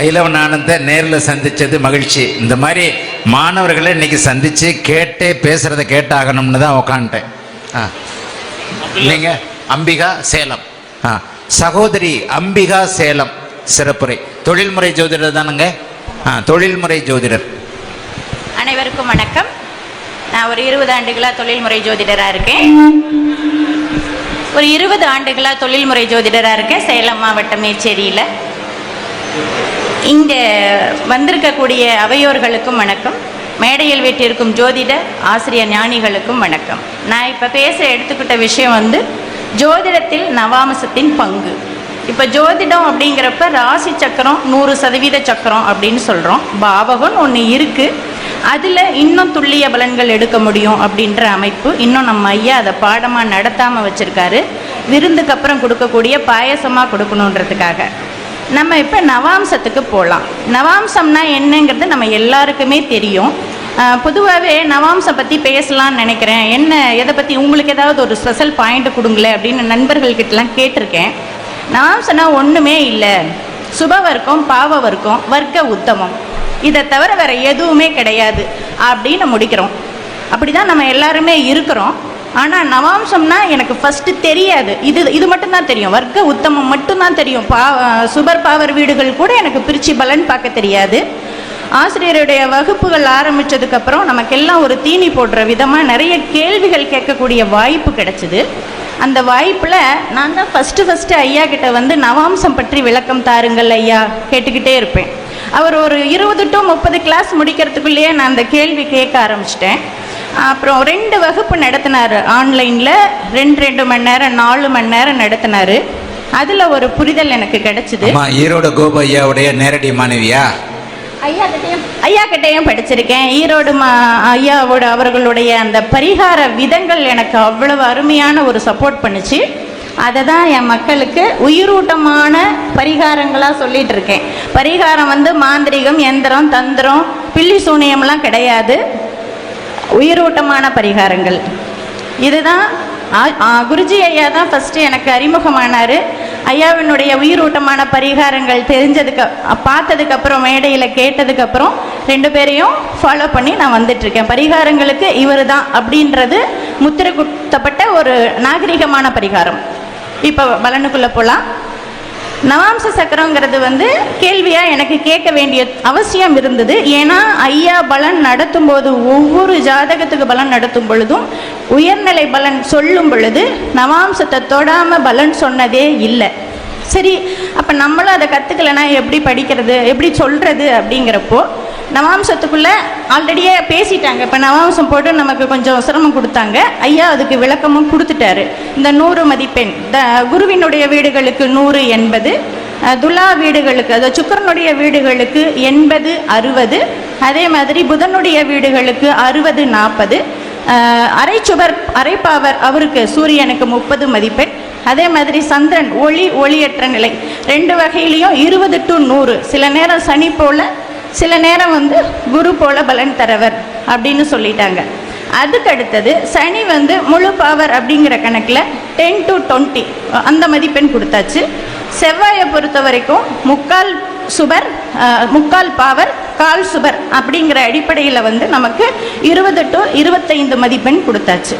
ஐலவன் ஆனந்த நேரில் சந்தித்தது மகிழ்ச்சி. இந்த மாதிரி மாணவர்களை இன்னைக்கு சந்தித்து கேட்டே பேசுகிறத கேட்டாகணும்னு தான் உக்காந்துட்டேன். நீங்கள் அம்பிகா சேலம், சகோதரி அம்பிகா சேலம் சிறப்புரை. தொழில்முறை ஜோதிடர் தானுங்க? தொழில்முறை ஜோதிடர். அனைவருக்கும் வணக்கம். நான் ஒரு 20 ஆண்டுகளாக தொழில்முறை ஜோதிடராக இருக்கேன். ஒரு 20 ஆண்டுகளாக தொழில்முறை ஜோதிடராக இருக்கேன் சேலம் மாவட்டம் மேச்சேரியில். இங்கே வந்திருக்கக்கூடிய அவையோர்களுக்கும் வணக்கம். மேடையில் வீட்டிற்கும் ஜோதிட ஆசிரியர் ஞானிகளுக்கும் வணக்கம். நான் இப்போ பேச எடுத்துக்கிட்ட விஷயம் ஜோதிடத்தில் நவாம்சத்தின் பங்கு. இப்போ ஜோதிடம் அப்படிங்கிறப்ப ராசி சக்கரம் 100% சக்கரம் அப்படின்னு சொல்கிறோம். பாவகம் ஒன்று இருக்குது, அதில் இன்னும் துல்லிய பலன்கள் எடுக்க முடியும் அப்படின்ற அமைப்பு இன்னும் நம்ம ஐயா அதை பாடமாக நடத்தாமல் வச்சுருக்காரு. விருந்துக்கு அப்புறம் கொடுக்கக்கூடிய பாயசமாக கொடுக்கணுன்றதுக்காக. நம்ம இப்போ நவாம்சத்துக்கு போகலாம். நவாம்சம்னா என்னங்கிறது நம்ம எல்லாருக்குமே தெரியும். பொதுவாகவே நவாம்சம் பற்றி பேசலான்னு நினைக்கிறேன். என்ன எதை பற்றி உங்களுக்கு ஏதாவது ஒரு ஸ்பெஷல் பாயிண்ட் கொடுங்களேன் அப்படின்னு நண்பர்கள்கிட்டலாம் கேட்டிருக்கேன். நவாம்சம்னா ஒன்றுமே இல்லை, சுப வர்க்கம், பாவ வர்க்கம், வர்க்க உத்தமம், இதை தவிர வேறு எதுவுமே கிடையாது அப்படின்னு முடிக்கிறோம். அப்படி தான் நம்ம எல்லாருமே இருக்கிறோம். ஆனால் நவாம்சம்னா எனக்கு ஃபஸ்ட்டு தெரியாது. இது மட்டும்தான் தெரியும். வர்க்க உத்தமம் மட்டும்தான் தெரியும். சுபர் பாவர் வீடுகள் கூட எனக்கு பிரித்து பலன் பார்க்க தெரியாது. ஆசிரியருடைய வகுப்புகள் ஆரம்பித்ததுக்கப்புறம் நமக்கெல்லாம் ஒரு தீனி போடுற விதமாக நிறைய கேள்விகள் கேட்கக்கூடிய வாய்ப்பு கிடச்சிது. அந்த வாய்ப்பில் நான் தான் ஃபஸ்ட்டு ஐயா கிட்ட நவாம்சம் பற்றி விளக்கம் தாருங்கள் ஐயா கேட்டுக்கிட்டே இருப்பேன். அவர் ஒரு 20 to 30 கிளாஸ் முடிக்கிறதுக்குள்ளேயே நான் அந்த கேள்வி கேட்க ஆரம்பிச்சிட்டேன். அப்புறம் 2 வகுப்பு நடத்தினார் ஆன்லைனில். 2 மணி நேரம் 4 மணி நேரம் நடத்தினார். அதில் ஒரு புரிதல் எனக்கு கிடைச்சிது. ஈரோடு கோபு ஐயாவுடைய நேரடி மாணவியா? ஐயா கிட்டையும் படிச்சிருக்கேன். ஈரோடு ஐயாவோட அவர்களுடைய அந்த பரிகார விதங்கள் எனக்கு அவ்வளவு அருமையான ஒரு சப்போர்ட் பண்ணுச்சு. அதை தான் என் மக்களுக்கு உயிரூட்டமான பரிகாரங்களாக சொல்லிகிட்டு இருக்கேன். பரிகாரம் மாந்திரிகம், எந்திரம், தந்திரம், பில்லி சூனியம்லாம் கிடையாது. உயிரூட்டமான பரிகாரங்கள். இதுதான் குருஜி ஐயா தான் ஃபஸ்ட்டு எனக்கு அறிமுகமானார். ஐயாவினுடைய உயிரூட்டமான பரிகாரங்கள் பார்த்ததுக்கப்புறம் மேடையில் கேட்டதுக்கப்புறம் 2 பேரையும் ஃபாலோ பண்ணி நான் வந்துட்டுருக்கேன். பரிகாரங்களுக்கு இவர் தான் அப்படின்றது முத்திரை குத்தப்பட்ட ஒரு நாகரிகமான பரிகாரம். இப்போ பலனுக்குள்ளே போகலாம். நவாம்ச சக்கரங்கிறது கேள்வியாக எனக்கு கேட்க வேண்டிய அவசியம் இருந்தது. ஏன்னா ஐயா பலன் நடத்தும் போது, ஒவ்வொரு ஜாதகத்துக்கு பலன் நடத்தும் பொழுதும், உயர்நிலை பலன் சொல்லும் பொழுது நவாம்சத்தை தொடாமல் பலன் சொன்னதே இல்லை. சரி, அப்போ நம்மளும் அதை கற்றுக்கலைன்னா எப்படி படிக்கிறது, எப்படி சொல்கிறது அப்படிங்கிறப்போ நவாம்சத்துக்குள்ளே ஆல்ரெடியே பேசிட்டாங்க. இப்போ நவாம்சம் போட்டு நமக்கு கொஞ்சம் சிரமம் கொடுத்தாங்க. ஐயா அதுக்கு விளக்கமும் கொடுத்துட்டாரு. இந்த 100 மதிப்பெண் குருவினுடைய வீடுகளுக்கு 100 80, துலா வீடுகளுக்கு, அதாவது சுக்கரனுடைய வீடுகளுக்கு 80 60, அதே மாதிரி புதனுடைய வீடுகளுக்கு 60 40, அரைப்பாவர் அவருக்கு சூரியனுக்கு 30 மதிப்பெண். அதே மாதிரி சந்திரன் ஒளியற்ற நிலை 2 வகையிலையும் 20 to 100. சில நேரம் சனி போல, சில நேரம் குரு போல பலன் தரவர் அப்படின்னு சொல்லிட்டாங்க. அதுக்கு அடுத்தது சனி முழு பாவர் அப்படிங்கிற கணக்கில் 10 to 20 அந்த மதிப்பெண் கொடுத்தாச்சு. செவ்வாயை பொறுத்த வரைக்கும் 3/4 சுபர், 3/4 பாவர், 1/4 சுபர் அப்படிங்கிற அடிப்படையில் நமக்கு 20 to 25 மதிப்பெண் கொடுத்தாச்சு.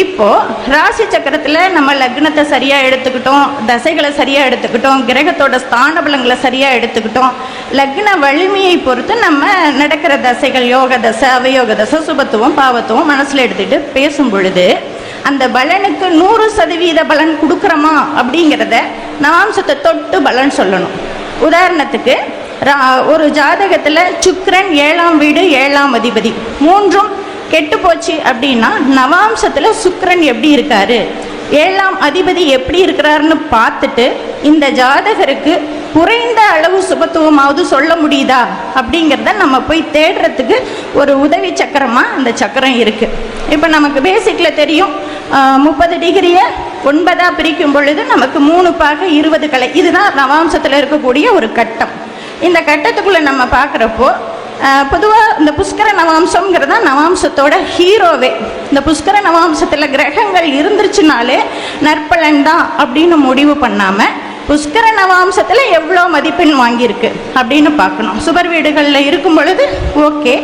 இப்போது ராசி சக்கரத்தில் நம்ம லக்னத்தை சரியாக எடுத்துக்கிட்டோம், தசைகளை சரியாக எடுத்துக்கிட்டோம், கிரகத்தோட ஸ்தான பலங்களை சரியாக எடுத்துக்கிட்டோம். லக்ன வலிமையை பொறுத்து நம்ம நடக்கிற தசைகள், யோக தசை, அவயோக தசை, சுபத்துவம், பாவத்துவம் மனசில் எடுத்துகிட்டு பேசும் பொழுது அந்த பலனுக்கு 100% பலன் கொடுக்குறோமா அப்படிங்கிறத நவாம்சத்தை தொட்டு பலன் சொல்லணும். உதாரணத்துக்கு ஒரு ஜாதகத்தில் சுக்கிரன் 7ஆம் வீடு 7ஆம் அதிபதி 3ம் கெட்டு போச்சு அப்படின்னா நவாம்சத்தில் சுக்கிரன் எப்படி இருக்காரு, 7ஆம் அதிபதி எப்படி இருக்கிறாருன்னு பார்த்துட்டு இந்த ஜாதகருக்கு குறைந்த அளவு சுபத்துவமாவது சொல்ல முடியுதா அப்படிங்கிறத நம்ம போய் தேடுறதுக்கு ஒரு உதவி சக்கரமாக அந்த சக்கரம் இருக்குது. இப்போ நமக்கு பேசிக்கில் தெரியும், 30 டிகிரியை 9ஆக பிரிக்கும் பொழுது நமக்கு 3 பாக 20 கலை. இதுதான் நவாம்சத்தில் இருக்கக்கூடிய ஒரு கட்டம். இந்த கட்டத்துக்குள்ளே நம்ம பார்க்குறப்போ பொதுவாக இந்த புஷ்கர நவாம்சங்கிறது தான் நவாம்சத்தோட ஹீரோவே. இந்த புஷ்கர நவாம்சத்தில் கிரகங்கள் இருந்துருச்சுனாலே நற்பலன் தான் அப்படின்னு முடிவு பண்ணாமல் புஷ்கர நவாம்சத்தில் எவ்வளோ மதிப்பெண் வாங்கியிருக்கு அப்படின்னு பார்க்கணும். சுபர் வீடுகளில் இருக்கும் பொழுது ஓகே,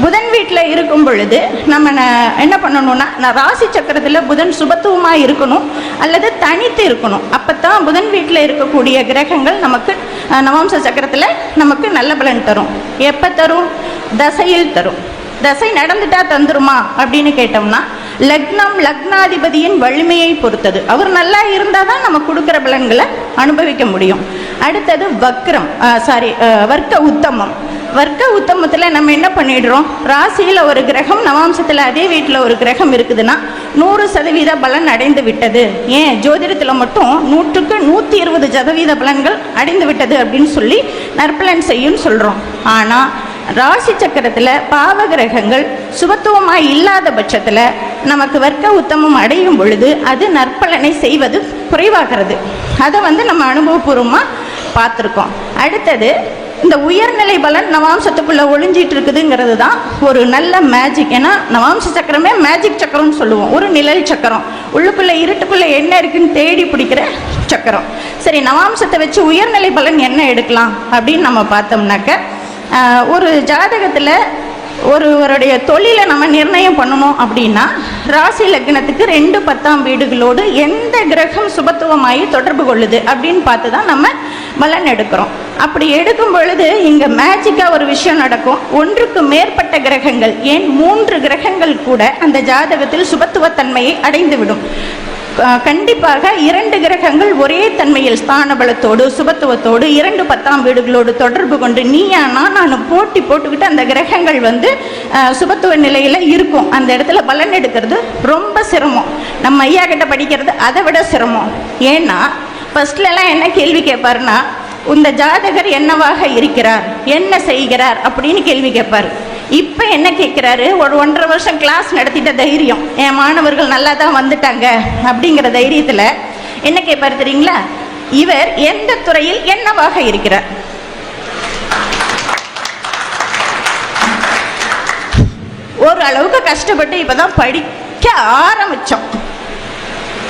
புதன் வீட்டில் இருக்கும் பொழுது நம்ம என்ன பண்ணணும்னா, ராசி சக்கரத்தில் புதன் சுபத்துவமாக இருக்கணும் அல்லது தனித்து இருக்கணும். அப்போ தான் புதன் வீட்டில் இருக்கக்கூடிய கிரகங்கள் நமக்கு நவாம்ச சக்கரத்தில் நமக்கு நல்ல பலன் தரும். எப்போ தரும்? தசையில் தரும். தசை நடந்துட்டா தந்துருமா அப்படின்னு கேட்டோம்னா, லக்னம் லக்னாதிபதியின் வலிமையை பொறுத்தது. அவர் நல்லா இருந்தால் தான் நம்ம கொடுக்குற பலன்களை அனுபவிக்க முடியும். அடுத்தது வர்க்க உத்தமம். வர்க்க உத்தமத்தில் நம்ம என்ன பண்ணிடுறோம், ராசியில் ஒரு கிரகம் நவாம்சத்தில் அதே வீட்டில் ஒரு கிரகம் இருக்குதுன்னா 100% பலன் அடைந்து விட்டது. ஏன் ஜோதிடத்தில் மட்டும் 100க்கு 120% பலன்கள் அடைந்து விட்டது அப்படின்னு சொல்லி நற்பலன் செய்யும் சொல்கிறோம். ஆனால் ராசி சக்கரத்தில் பாவ கிரகங்கள் சுபத்துவமாக இல்லாத பட்சத்தில் நமக்கு வர்க்க உத்தமம் அடையும் பொழுது அது நற்பலனை செய்வது குறைவாகிறது. அதை நம்ம அனுபவபூர்வமாக பார்த்துருக்கோம். அடுத்தது இந்த உயர்நிலை பலன் நவாம்சத்துக்குள்ளே ஒளிஞ்சிட்டு இருக்குதுங்கிறது தான் ஒரு நல்ல மேஜிக். ஏன்னா நவாம்ச சக்கரமே மேஜிக் சக்கரம்னு சொல்லுவோம். ஒரு நிழல் சக்கரம், உள்ளுக்குள்ளே இருட்டுக்குள்ளே என்ன இருக்குன்னு தேடி பிடிக்கிற சக்கரம். சரி, நவாம்சத்தை வச்சு உயர்நிலை பலன் என்ன எடுக்கலாம் அப்படின்னு நம்ம பார்த்தோம்னாக்க, ஒரு ஜாதகத்தில் ஒருவருடைய தொழிலை நம்ம நிர்ணயம் பண்ணணும் அப்படின்னா ராசி லக்னத்துக்கு 2 10ஆம் வீடுகளோடு எந்த கிரகம் சுபத்துவமாகி தொடர்பு கொள்ளுது அப்படின்னு பார்த்து தான் நம்ம பலன் எடுக்கிறோம். அப்படி எடுக்கும் பொழுது இங்கே மேஜிக்காக ஒரு விஷயம் நடக்கும். ஒன்றுக்கு மேற்பட்ட கிரகங்கள், ஏன் 3 கிரகங்கள் கூட அந்த ஜாதகத்தில் சுபத்துவத்தன்மையை அடைந்துவிடும். கண்டிப்பாக 2 கிரகங்கள் ஒரே தன்மையில் ஸ்தான பலத்தோடு சுபத்துவத்தோடு 2 10ஆம் வீடுகளோடு தொடர்பு கொண்டு நீயானா நான் போட்டி போட்டுக்கிட்டு அந்த கிரகங்கள் சுபத்துவ நிலையில் இருக்கும். அந்த இடத்துல பலன் எடுக்கிறது ரொம்ப சிரமம். நம்ம ஐயா கிட்ட படிக்கிறது அதை விட சிரமம். ஏன்னா ஃபர்ஸ்ட்லலாம் என்ன கேள்வி கேட்பாருன்னா, இந்த ஜாதகர் என்னவாக இருக்கிறார், என்ன செய்கிறார் அப்படின்னு கேள்வி கேட்பார். இப்போ என்ன கேட்குறாரு, ஒரு 1.5 வருஷம் கிளாஸ் நடத்திட்ட தைரியம், என் மாணவர்கள் நல்லா தான் வந்துட்டாங்க அப்படிங்கிற தைரியத்தில் என்ன கேட்பார் தெரியுங்களா, இவர் எந்த துறையில் என்னவாக இருக்கிறார். ஒரு அளவுக்கு கஷ்டப்பட்டு இப்போ தான் படிக்க ஆரம்பித்தோம்.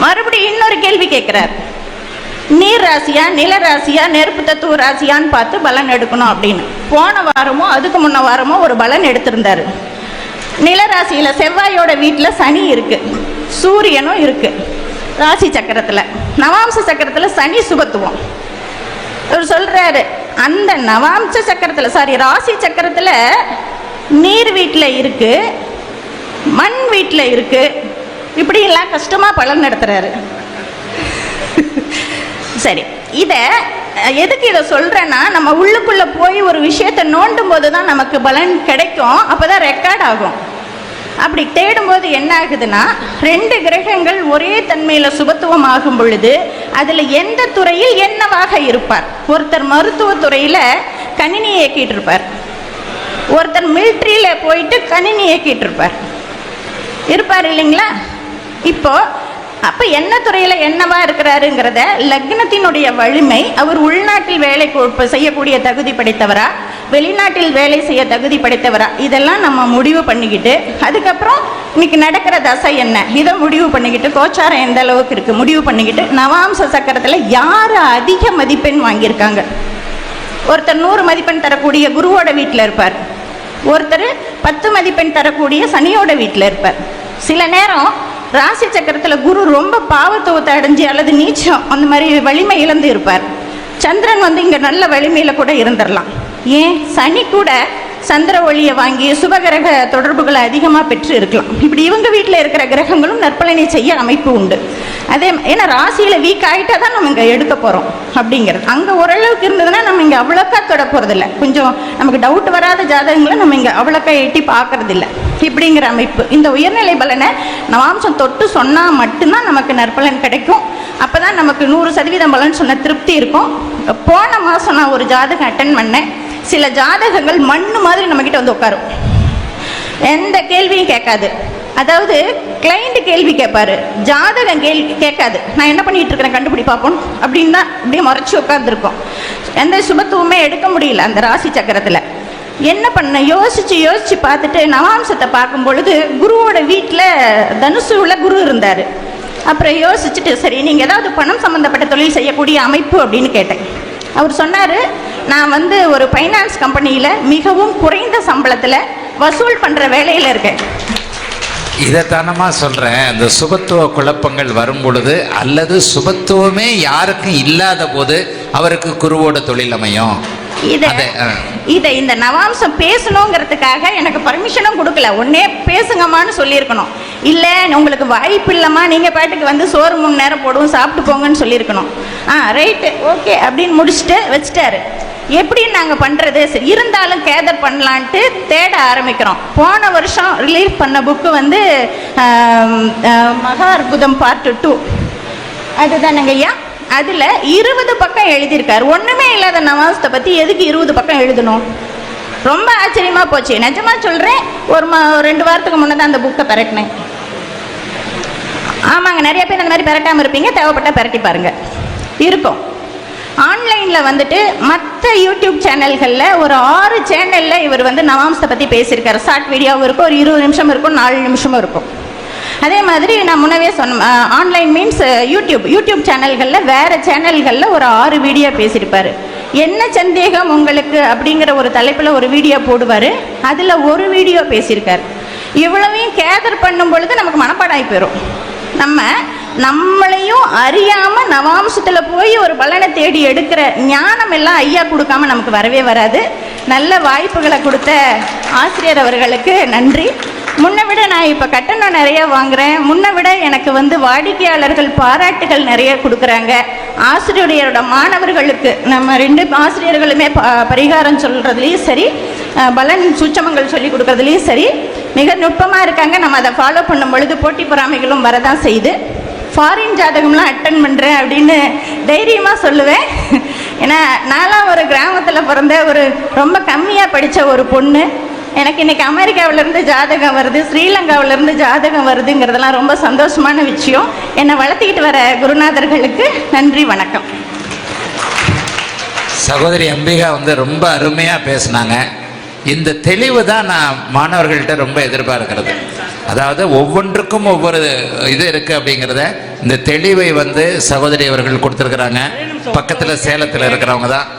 மறுபடியும் இன்னொரு கேள்வி கேட்குறார், நீர் ராசியா நில ராசியா நெருப்பு தத்துவ ராசியான்னு பார்த்து பலன் எடுக்கணும் அப்படின்னு. போன வாரமோ அதுக்கு முன்ன வாரமோ ஒரு பலன் எடுத்திருந்தாரு. நில ராசியில் செவ்வாயோட வீட்டில் சனி இருக்கு, சூரியனும் இருக்கு ராசி சக்கரத்தில். நவாம்ச சக்கரத்தில் சனி சுபத்துவம். அவர் சொல்றாரு, அந்த நவாம்ச சக்கரத்தில் ராசி சக்கரத்தில் நீர் வீட்டில் இருக்கு, மண் வீட்டில் இருக்கு, இப்படியெல்லாம் கஷ்டமாக பலன் நடத்துறாரு. சரி, எதுக்கு இதை சொல்கிறேன்னா, நம்ம உள்ளுக்குள்ளே போய் ஒரு விஷயத்தை நோண்டும் போது தான் நமக்கு பலன் கிடைக்கும், அப்போ தான் ரெக்கார்ட் ஆகும். அப்படி தேடும்போது என்ன ஆகுதுன்னா, 2 கிரகங்கள் ஒரே தன்மையில் சுபத்துவம் ஆகும் பொழுது அதில் எந்த துறையில் என்னவாக இருப்பார். ஒருத்தர் மருத்துவத்துறையில் கணினி இயக்கிட்டு இருப்பார், ஒருத்தர் மிலிட்ரியில் போயிட்டு கணினி இயக்கிட்டு இருப்பார் இல்லைங்களா. அப்போ என்ன துறையில் என்னவா இருக்கிறாருங்கிறத லக்னத்தினுடைய வலிமை, அவர் உள்நாட்டில் வேலை செய்யக்கூடிய தகுதி படைத்தவரா, வெளிநாட்டில் வேலை செய்ய தகுதி படைத்தவரா, இதெல்லாம் நம்ம முடிவு பண்ணிக்கிட்டு, அதுக்கப்புறம் இன்னைக்கு நடக்கிற தசை என்ன இதை முடிவு பண்ணிக்கிட்டு, கோச்சாரம் எந்த அளவுக்கு இருக்குது முடிவு பண்ணிக்கிட்டு, நவாம்ச சக்கரத்தில் யார் அதிக மதிப்பெண் வாங்கியிருக்காங்க. ஒருத்தர் 100 மதிப்பெண் தரக்கூடிய குருவோட வீட்டில் இருப்பார், ஒருத்தர் 10 மதிப்பெண் தரக்கூடிய சனியோட வீட்டில் இருப்பார். சில நேரம் ராசி சக்கரத்தில் குரு ரொம்ப பாவத்துவத்தை அடைஞ்சு அல்லது நீச்சம் அந்த மாதிரி வலிமை இழந்து இருப்பார். சந்திரன் இங்கே நல்ல வலிமையில் கூட இருந்துடலாம். ஏன் சனி கூட சந்திர ஒளியை வாங்கி சுபகிரக தொடர்புகளை அதிகமாக பெற்று இருக்கலாம். இப்படி இவங்க வீட்டில் இருக்கிற கிரகங்களும் நற்பலனை செய்ய அமைப்பு உண்டு. ஏன்னா ராசியில் வீக் ஆகிட்டா தான் நம்ம இங்கே எடுக்க போகிறோம் அப்படிங்கிறது. அங்கே ஓரளவுக்கு இருந்ததுன்னா நம்ம இங்கே அவ்வளோக்கா தொட போகிறதில்ல. கொஞ்சம் நமக்கு டவுட் வராத ஜாதகங்களை நம்ம இங்கே அவ்வளோக்கா எட்டி பார்க்கறதில்ல. இப்படிங்கிற அமைப்பு. இந்த உயர்நிலை பலனை நவாம்சம் தொட்டு சொன்னால் மட்டும்தான் நமக்கு நற்பலன் கிடைக்கும். அப்போ தான் நமக்கு 100% பலன் சொன்ன திருப்தி இருக்கும். போன மாதம் நான் ஒரு ஜாதகம் அட்டன் பண்ணேன். சில ஜாதகங்கள் மண்ணு மாதிரி நம்மக்கிட்ட உட்காரும், எந்த கேள்வியும் கேட்காது. அதாவது கிளைண்ட் கேள்வி கேட்பாரு, ஜாதகம் கேள்வி கேட்காது. நான் என்ன பண்ணிட்டு இருக்கிறேன் கண்டுபிடி பார்ப்போம் அப்படின்னு தான் இப்படியே மறைச்சி உட்காந்துருக்கோம். எந்த சுபத்துவமே எடுக்க முடியல அந்த ராசி சக்கரத்தில். என்ன பண்ண யோசிச்சு பார்த்துட்டு நவாம்சத்தை பார்க்கும் பொழுது குருவோட வீட்டில் தனுசு உள்ள குரு இருந்தார். அப்புறம் யோசிச்சுட்டு சரி நீங்கள் ஏதாவது பணம் சம்மந்தப்பட்ட தொழில் செய்யக்கூடிய அமைப்பு அப்படின்னு கேட்டேன். அவர் சொன்னார், நான் வந்து ஒரு ஃபைனான்ஸ் கம்பெனியில் மிகவும் குறைந்த சம்பளத்தில் வசூல் பண்ணுற வேலையில் இருக்கேன். இதைத்தானமா சொல்றேன், இந்த சுபத்துவ குழப்பங்கள் வரும் பொழுது அல்லது சுபத்துவமே யாருக்கும் இல்லாத போது அவருக்கு குருவோட தொழில் அமையும். இதை இந்த நவாம்சம் பேசணுங்கிறதுக்காக எனக்கு பர்மிஷனும் கொடுக்கல. ஒன்னே பேசுங்கம்மான்னு சொல்லியிருக்கணும். இல்லை உங்களுக்கு வாய்ப்பு இல்லைம்மா, நீங்கள் பாட்டுக்கு வந்து சோறு 3 நேரம் போடுவோம் சாப்பிட்டு போங்கன்னு சொல்லியிருக்கணும். ரைட்டு ஓகே அப்படின்னு முடிச்சுட்டு வச்சுட்டாரு. எப்படி நாங்கள் பண்ணுறது, சரி இருந்தாலும் கேதர் பண்ணலான்ட்டு தேட ஆரம்பிக்கிறோம். போன வருஷம் ரிலீஸ் பண்ண புக்கு வந்து மகா அற்புதம் பார்ட் 2 அதுதானங்க ஐயா. அதில் 20 பக்கம் எழுதியிருக்காரு. ஒன்றுமே இல்லாத நவாம்சத்தை பற்றி எதுக்கு 20 பக்கம் எழுதணும்? ரொம்ப ஆச்சரியமாக போச்சு. நிஜமாக சொல்கிறேன், ஒரு 2 வாரத்துக்கு முன்னே தான் அந்த புக்கை பெரட்டினேன். ஆமாங்க, நிறைய பேர் அந்த மாதிரி பெரட்டாமல் இருப்பீங்க, தேவைப்பட்டால் பெரட்டி பாருங்கள், இருக்கும். ஆன்லைனில் வந்துட்டு மற்ற யூடியூப் சேனல்களில் ஒரு 6 சேனலில் இவர் வந்து நவாம்சத்தை பற்றி பேசியிருக்காரு. ஷார்ட் வீடியோவும் இருக்கும், ஒரு 20 நிமிஷம் இருக்கும், 4 நிமிஷமும் இருக்கும். அதே மாதிரி நான் முன்னவே சொன்ன ஆன்லைன் மீன்ஸ் யூடியூப் சேனல்களில் வேறு சேனல்களில் ஒரு 6 வீடியோ பேசியிருப்பார். என்ன சந்தேகம் உங்களுக்கு அப்படிங்கிற ஒரு தலைப்பில் ஒரு வீடியோ போடுவார். அதில் ஒரு வீடியோ பேசியிருக்கார். இவ்வளவையும் கேதர் பண்ணும் பொழுது நமக்கு மனப்பாடாகி போயிடும். நம்மளையும் அறியாமல் நவாம்சத்தில் போய் ஒரு பலனை தேடி எடுக்கிற ஞானம் எல்லாம் ஐயா கொடுக்காம நமக்கு வரவே வராது. நல்ல வாய்ப்புகளை கொடுத்த ஆசிரியர் அவர்களுக்கு நன்றி. முன்னை விட நான் இப்போ கட்டணம் நிறைய வாங்குகிறேன். முன்னை விட எனக்கு வந்து வாடிக்கையாளர்கள் பாராட்டுகள் நிறைய கொடுக்குறாங்க. ஆசிரியரோட மாணவர்களுக்கு நம்ம 2 ஆசிரியர்களுமே பரிகாரம் சொல்கிறதுலேயும் சரி, பலன் சூட்சமங்கள் சொல்லி கொடுக்குறதுலேயும் சரி மிக நுட்பமாக இருக்காங்க. நம்ம அதை ஃபாலோ பண்ணும் பொழுது போட்டி பொறாமைகளும் வரதான் செய்யுது. ஃபாரின் ஜாதகம்லாம் அட்டன் பண்ணுறேன் அப்படின்னு தைரியமாக சொல்லுவேன். ஏன்னா நான்லாம் ஒரு கிராமத்தில் பிறந்த ஒரு ரொம்ப கம்மியாக படித்த ஒரு பொண்ணு. எனக்கு இன்றைக்கி அமெரிக்காவிலேருந்து ஜாதகம் வருது, ஸ்ரீலங்காவிலேருந்து ஜாதகம் வருதுங்கிறதெல்லாம் ரொம்ப சந்தோஷமான விஷயம். என்னை வளர்த்திக்கிட்டு வர குருநாதர்களுக்கு நன்றி, வணக்கம். சகோதரி அம்பிகா வந்து ரொம்ப அருமையாக பேசினாங்க. இந்த தெளிவு தான் நான் மாணவர்கள்ட்ட ரொம்ப எதிர்பார்க்கிறது. அதாவது ஒவ்வொன்றுக்கும் ஒவ்வொரு இது இருக்குது அப்படிங்கிறத, இந்த தெளிவை வந்து சகோதரி அவர்கள் கொடுத்துருக்குறாங்க. பக்கத்தில் சேலத்தில் இருக்கிறவங்க தான்